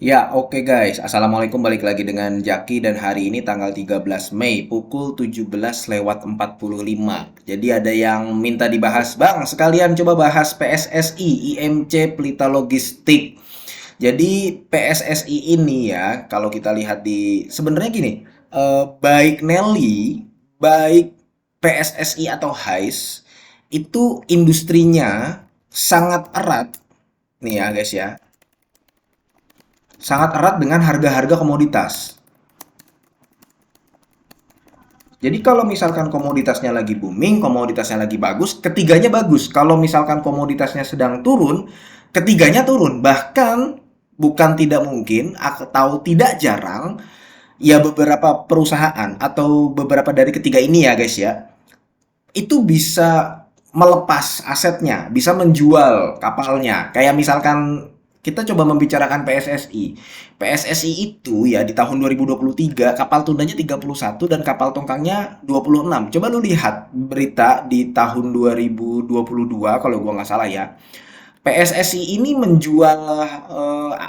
Ya, oke guys. Assalamualaikum, balik lagi dengan Jaki dan hari ini tanggal 13 Mei pukul 17:45. Jadi ada yang minta dibahas, Bang, sekalian coba bahas PSSI, IMC Pelita Logistik. Jadi PSSI ini ya, kalau kita lihat di sebenarnya gini, baik Nelly, baik PSSI atau HAIS itu industrinya sangat erat nih ya guys ya, sangat erat dengan harga-harga komoditas. Jadi kalau misalkan komoditasnya lagi booming, komoditasnya lagi bagus, ketiganya bagus. Kalau misalkan komoditasnya sedang turun, ketiganya turun. Bahkan bukan tidak mungkin atau tidak jarang, ya beberapa perusahaan atau beberapa dari ketiga ini ya guys ya, itu bisa melepas asetnya, bisa menjual kapalnya. Kayak misalkan kita coba membicarakan PSSI. PSSI itu ya di tahun 2023 kapal tundanya 31 dan kapal tongkangnya 26. Coba lu lihat berita di tahun 2022 kalau gua nggak salah ya. PSSI ini menjual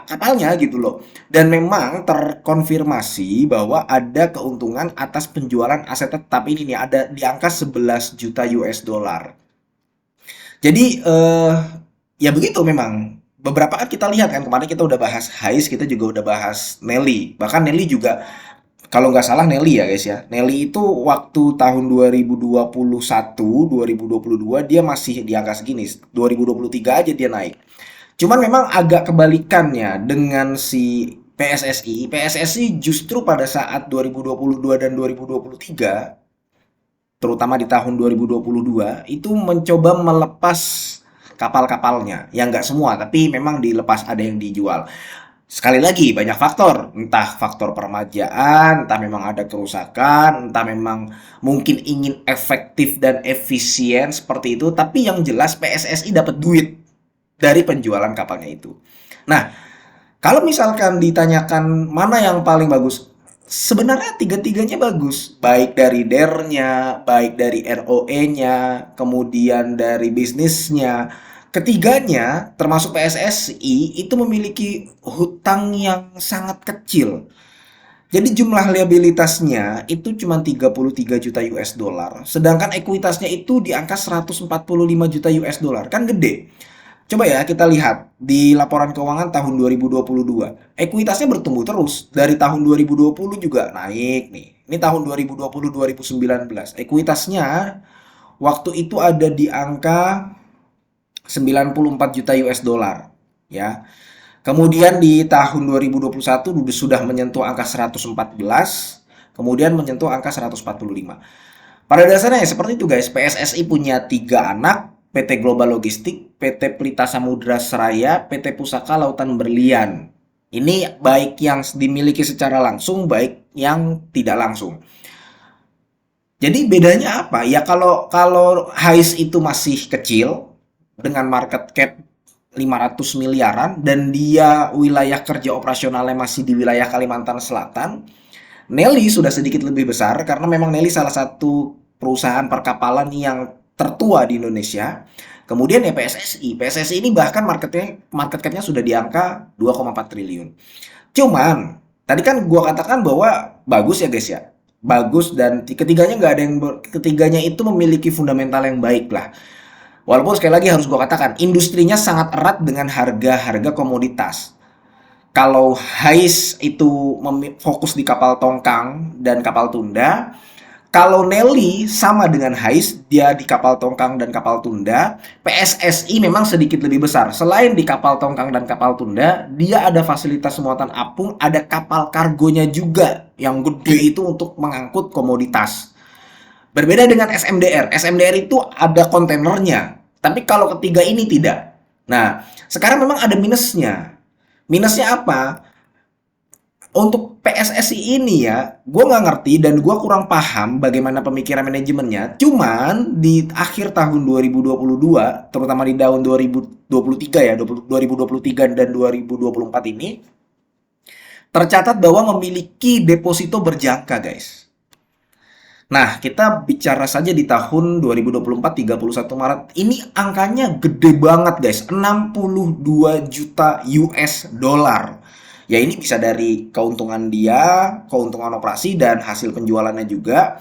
kapalnya gitu loh. Dan memang terkonfirmasi bahwa ada keuntungan atas penjualan aset tetap ini nih ada di angka 11 juta US dollar. Jadi ya begitu memang. Beberapa kan kita lihat kan kemarin kita udah bahas Hais, kita juga udah bahas Nelly. Bahkan Nelly juga kalau nggak salah Nelly ya guys ya. Nelly itu waktu tahun 2021, 2022 dia masih di angka segini. 2023 aja dia naik. Cuman memang agak kebalikannya dengan si PSSI. PSSI justru pada saat 2022 dan 2023, terutama di tahun 2022, itu mencoba melepas kapal-kapalnya. Ya nggak semua, tapi memang dilepas ada yang dijual. Sekali lagi, banyak faktor. Entah faktor permajaan, entah memang ada kerusakan, entah memang mungkin ingin efektif dan efisien seperti itu. Tapi yang jelas PSSI dapat duit dari penjualan kapalnya itu. Nah, kalau misalkan ditanyakan mana yang paling bagus, sebenarnya tiga-tiganya bagus. Baik dari DER-nya, baik dari ROE-nya, kemudian dari bisnisnya. Ketiganya, termasuk PSSI, itu memiliki hutang yang sangat kecil. Jadi jumlah liabilitasnya itu cuma 33 juta US dollar, sedangkan ekuitasnya itu di angka 145 juta US dollar. Kan gede. Coba ya kita lihat di laporan keuangan tahun 2022. Ekuitasnya bertumbuh terus. Dari tahun 2020 juga naik nih. Ini tahun 2020-2019. Ekuitasnya waktu itu ada di angka 94 juta US dollar ya. Kemudian di tahun 2021 sudah menyentuh angka 114, kemudian menyentuh angka 145. Pada dasarnya ya seperti itu guys, PSSI punya tiga anak, PT Global Logistik, PT Pelita Samudra Seraya, PT Pusaka Lautan Berlian. Ini baik yang dimiliki secara langsung, baik yang tidak langsung. Jadi bedanya apa? Ya kalau kalau Hais itu masih kecil dengan market cap 500 miliaran dan dia wilayah kerja operasionalnya masih di wilayah Kalimantan Selatan, Nelly sudah sedikit lebih besar karena memang Nelly salah satu perusahaan perkapalan yang tertua di Indonesia. Kemudian ya PSSI. PSSI ini bahkan market capnya sudah di angka 2,4 triliun. Cuman tadi kan gua katakan bahwa bagus ya guys ya. Bagus dan ketiganya nggak ada yang ketiganya itu memiliki fundamental yang baik lah. Walaupun sekali lagi harus gua katakan industrinya sangat erat dengan harga-harga komoditas. Kalau Hais itu fokus di kapal tongkang dan kapal tunda, kalau Nelly sama dengan Hais, dia di kapal tongkang dan kapal tunda, PSSI memang sedikit lebih besar. Selain di kapal tongkang dan kapal tunda, dia ada fasilitas muatan apung, ada kapal kargonya juga yang gede itu untuk mengangkut komoditas. Berbeda dengan SMDR. SMDR itu ada kontainernya, tapi kalau ketiga ini tidak. Nah, sekarang memang ada minusnya. Minusnya apa? Untuk PSSI ini ya, gue nggak ngerti dan gue kurang paham bagaimana pemikiran manajemennya. Cuman di akhir tahun 2022, terutama di tahun 2023 ya, 2023 dan 2024 ini, tercatat bahwa memiliki deposito berjangka guys. Nah, kita bicara saja di tahun 2024, 31 Maret. Ini angkanya gede banget guys, 62 juta US dollar. Ya ini bisa dari keuntungan dia, keuntungan operasi dan hasil penjualannya juga.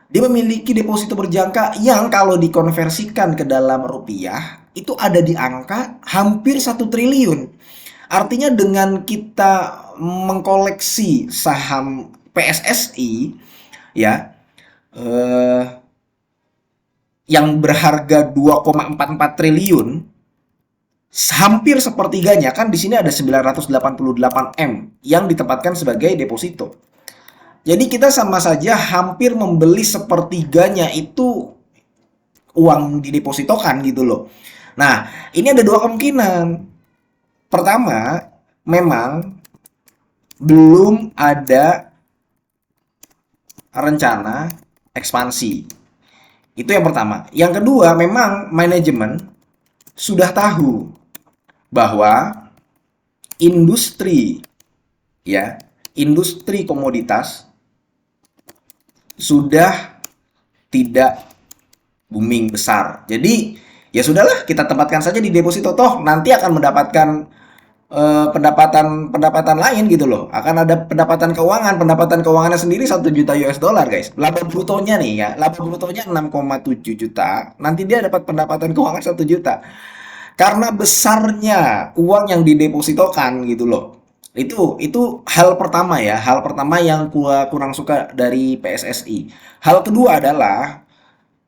Dia memiliki deposito berjangka yang kalau dikonversikan ke dalam rupiah itu ada di angka hampir 1 triliun. Artinya dengan kita mengkoleksi saham PSSI ya, eh, yang berharga 2,44 triliun, hampir sepertiganya kan di sini ada 988 M yang ditempatkan sebagai deposito. Jadi kita sama saja hampir membeli sepertiganya itu uang didepositokan gitu loh. Nah, ini ada dua kemungkinan. Pertama, memang belum ada rencana ekspansi. Itu yang pertama. Yang kedua, memang manajemen sudah tahu bahwa industri ya, industri komoditas sudah tidak booming besar. Jadi ya sudahlah kita tempatkan saja di deposito toh nanti akan mendapatkan pendapatan pendapatan lain gitu loh. Akan ada pendapatan keuangannya sendiri 1 juta US dollar guys. Laba brutonya nih ya, laba brutonya 6,7 juta. Nanti dia dapat pendapatan keuangan 1 juta. Karena besarnya uang yang didepositokan gitu loh. Itu hal pertama ya, hal pertama yang gua kurang suka dari PSSI. Hal kedua adalah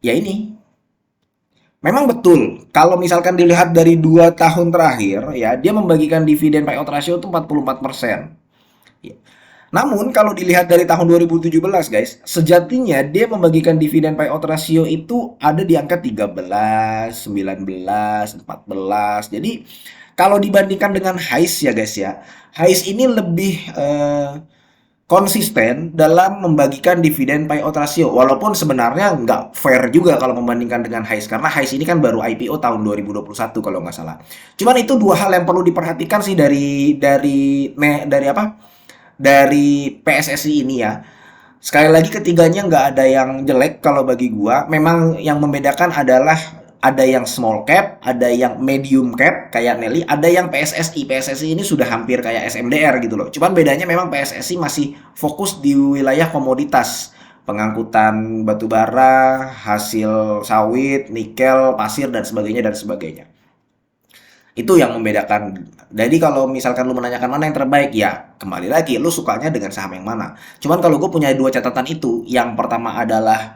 ya ini, memang betul kalau misalkan dilihat dari 2 tahun terakhir ya, dia membagikan dividen payout ratio itu 44%. Ya. Namun kalau dilihat dari tahun 2017 guys, sejatinya dia membagikan dividen payout ratio itu ada di angka 13, 19, 14. Jadi kalau dibandingkan dengan HICE ya guys ya, HICE ini lebih konsisten dalam membagikan dividen payout ratio. Walaupun sebenarnya nggak fair juga kalau membandingkan dengan HICE. Karena HICE ini kan baru IPO tahun 2021 kalau nggak salah. Cuman itu dua hal yang perlu diperhatikan sih dari apa? Dari PSSI ini ya. Sekali lagi ketiganya nggak ada yang jelek kalau bagi gua. Memang yang membedakan adalah ada yang small cap, ada yang medium cap kayak Nelly, ada yang PSSI. PSSI ini sudah hampir kayak SMDR gitu loh. Cuman bedanya memang PSSI masih fokus di wilayah komoditas, pengangkutan batu bara, hasil sawit, nikel, pasir dan sebagainya dan sebagainya. Itu yang membedakan. Jadi kalau misalkan lu menanyakan mana yang terbaik, ya kembali lagi lu sukanya dengan saham yang mana. Cuman kalau gue punya dua catatan itu, yang pertama adalah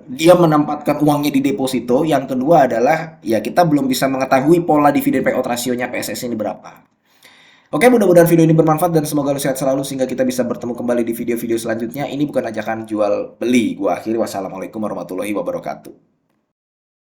dia menempatkan uangnya di deposito, yang kedua adalah ya kita belum bisa mengetahui pola dividen payout rasionya PSS ini berapa. Oke, mudah-mudahan video ini bermanfaat dan semoga lu sehat selalu sehingga kita bisa bertemu kembali di video-video selanjutnya. Ini bukan ajakan jual beli. Gua akhiri, wassalamualaikum warahmatullahi wabarakatuh.